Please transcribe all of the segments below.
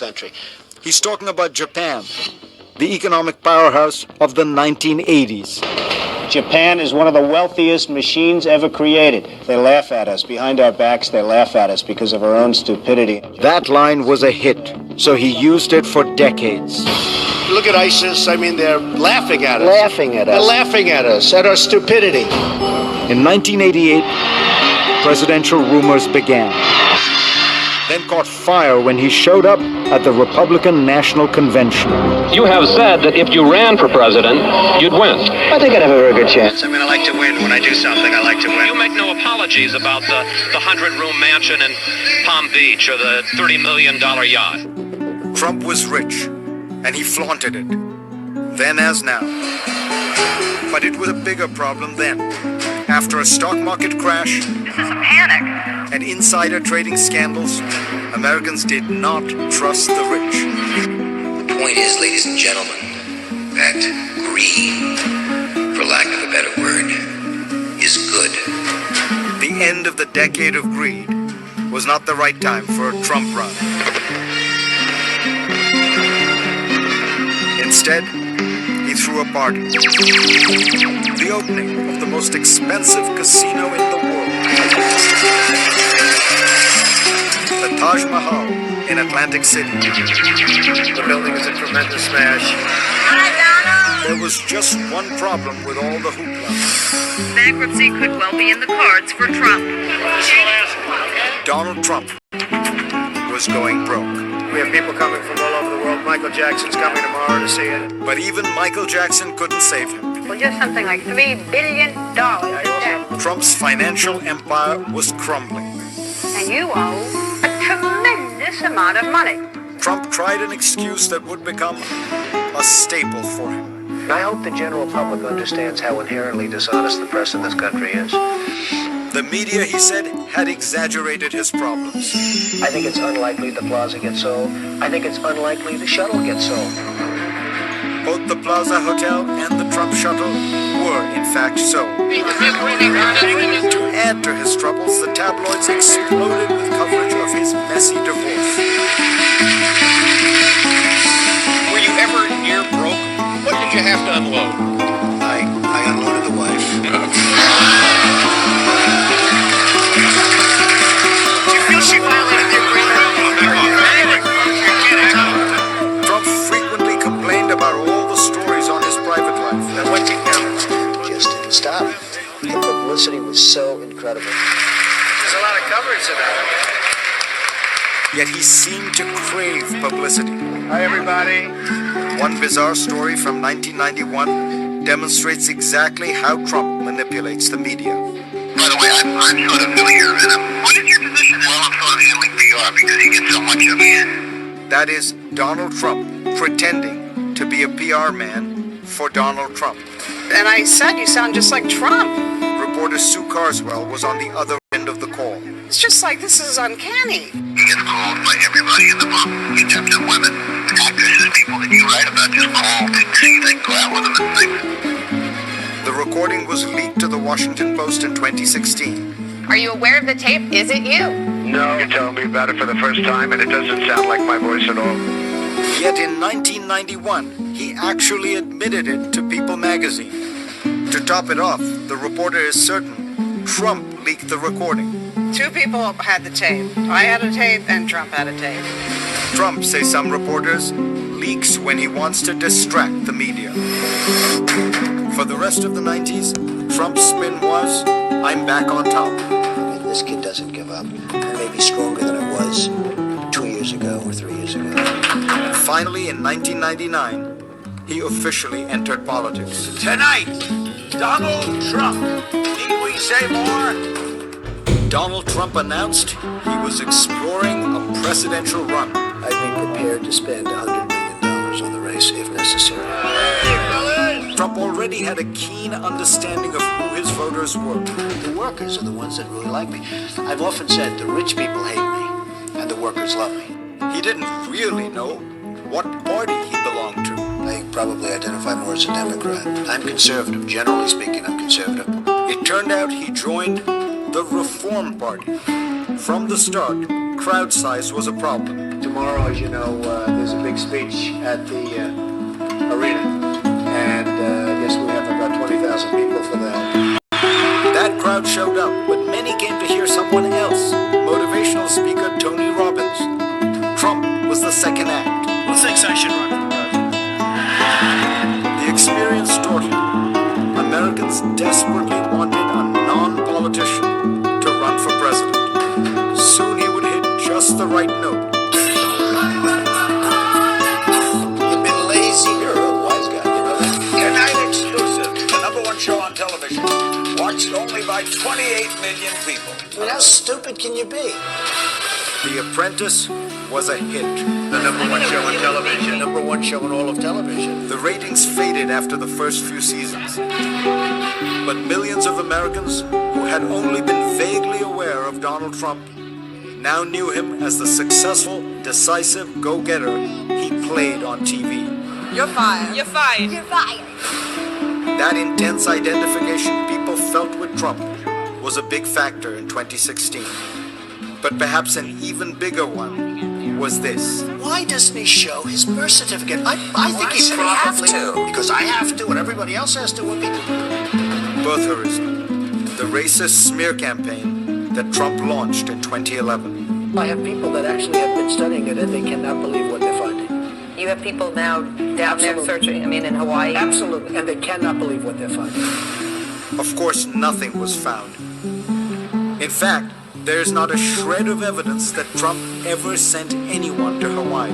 country. He's talking about Japan, the economic powerhouse of the 1980s. Japan is one of the wealthiest machines ever created. They laugh at us. Behind our backs, they laugh at us because of our own stupidity. That line was a hit, so he used it for decades. Look at ISIS. I mean, they're laughing at us. Laughing at us. They're laughing at us, at our stupidity. In 1988, presidential rumors began. Then caught fire when he showed up at the Republican National Convention. You have said that if you ran for president, you'd win. I think I'd have a very good chance. I mean, I like to win. When I do something, I like to win. You make no apologies about the 100-room mansion in Palm Beach or the $30 million yacht. Trump was rich, and he flaunted it, then as now. But it was a bigger problem then. After a stock market crash, this is a panic, and insider trading scandals, Americans did not trust the rich. The point is, ladies and gentlemen, that greed, for lack of a better word, is good. The end of the decade of greed was not the right time for a Trump run. Instead, he threw a party. The opening of the most expensive casino in the world. The Taj Mahal in Atlantic City. The building is a tremendous smash. Hi, Donald. There was just one problem with all the hoopla. Bankruptcy could well be in the cards for Trump. Donald Trump was going broke. We have people coming from all over the world. Michael Jackson's coming tomorrow to see it. But even Michael Jackson couldn't save him. Well, just something like $3 billion in debt. Trump's financial empire was crumbling. And you owe a tremendous amount of money. Trump tried an excuse that would become a staple for him. I hope the general public understands how inherently dishonest the press in this country is. The media, he said, had exaggerated his problems. I think it's unlikely the Plaza gets sold. I think it's unlikely the shuttle gets sold. Both the Plaza Hotel and the Trump shuttle were, in fact, sold. To add to his troubles, the tabloids exploded with coverage of his messy divorce. Were you ever near broke? What did you have to unload? I unloaded the wife. Trump frequently complained about all the stories on his private life. And what you know, Just didn't stop. The publicity was so incredible. there's a lot of coverage of that. Yet he seemed to crave publicity. Hi, everybody. One bizarre story from 1991 demonstrates exactly how Trump manipulates the media. By the way, I'm sort of new here, and what is your position? Well, I'm sort of handling PR because you get so much of it. That is Donald Trump pretending to be a PR man for Donald Trump. And I said, you sound just like Trump. Reporter Sue Carswell was on the other end of the call. It's just like, this is uncanny. He gets called by everybody in the book. Detective women, actresses, people that you write about just call to see if they can go out with them and things. The recording was leaked to the Washington Post in 2016. Are you aware of the tape? Is it you? No, you're telling me about it for the first time, and it doesn't sound like my voice at all. Yet in 1991, he actually admitted it to People magazine. To top it off, the reporter is certain Trump leaked the recording. Two people had the tape. I had a tape and Trump had a tape. Trump, say some reporters, leaks when he wants to distract the media. For the rest of the 90s, Trump's spin was, I'm back on top. If this kid doesn't give up, I may be stronger than I was 2 years ago or 3 years ago. Finally, in 1999, he officially entered politics. Tonight, Donald Trump. Need we say more? Donald Trump announced he was exploring a presidential run. I'd be prepared to spend $100 million on the race if necessary. Trump already had a keen understanding of who his voters were. The workers are the ones that really like me. I've often said the rich people hate me and the workers love me. He didn't really know what party he belonged to. I probably identify more as a Democrat. I'm conservative. Generally speaking, I'm conservative. It turned out he joined the Reform Party. From the start, crowd size was a problem. Tomorrow, as you know, there's a big speech at the arena, and I guess we have about 20,000 people for that. That crowd showed up, but many came to hear someone else, motivational speaker Tony Robbins. Trump was the second act. Who thinks I should run for president? The experience taught him Americans desperately wanted a non-politician to run for president. Soon he would hit just the right note. You've been lazy. You're a wise guy, you know that? Tonight exclusive, the #1 show on television, watched only by 28 million people. I mean, how stupid can you be? The Apprentice was a hit. The #1 show on television. #1 show in all of television. The ratings faded after the first few seasons. But millions of Americans who had only been vaguely aware of Donald Trump now knew him as the successful, decisive go-getter he played on TV. You're fired. You're fired. You're fired. That intense identification people felt with Trump was a big factor in 2016. But perhaps an even bigger one was this. Why doesn't he show his birth certificate? I think he should he have probably to? Because I have to, and everybody else has to. Birtherism, the racist smear campaign that Trump launched in 2011. I have people that actually have been studying it, and they cannot believe what they're finding. You have people now down there Absolutely. searching, in Hawaii. Absolutely, and they cannot believe what they're finding. Of course, nothing was found. In fact, there's not a shred of evidence that Trump ever sent anyone to Hawaii.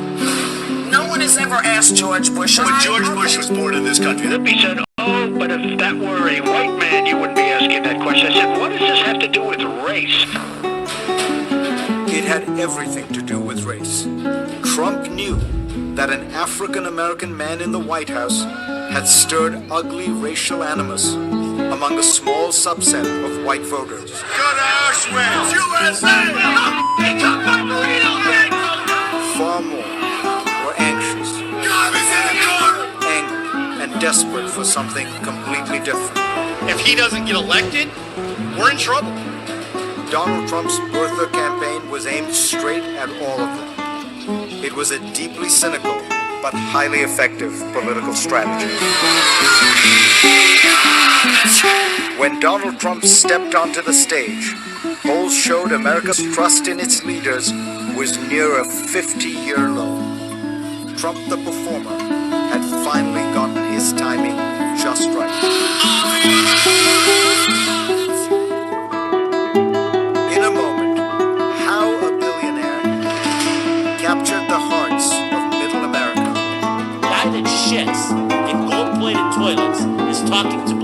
No one has ever asked George Bush. When George Bush was born in this country, He said, oh, but if that were a white man, you wouldn't be asking that question. I said, what does this have to do with race? It had everything to do with race. Trump knew that an African-American man in the White House had stirred ugly racial animus among a small subset of white voters. go to Auschwitz, USA! Far more were anxious, angry, and desperate for something completely different. If he doesn't get elected, we're in trouble. Donald Trump's birther campaign was aimed straight at all of them. It was a deeply cynical but highly effective political strategy. When Donald Trump stepped onto the stage, polls showed America's trust in its leaders was near a 50-year low. Trump the performer had finally gotten his timing just right. In a moment, how a billionaire captured the hearts of middle America. Guy that shits in gold-plated toilets is talking to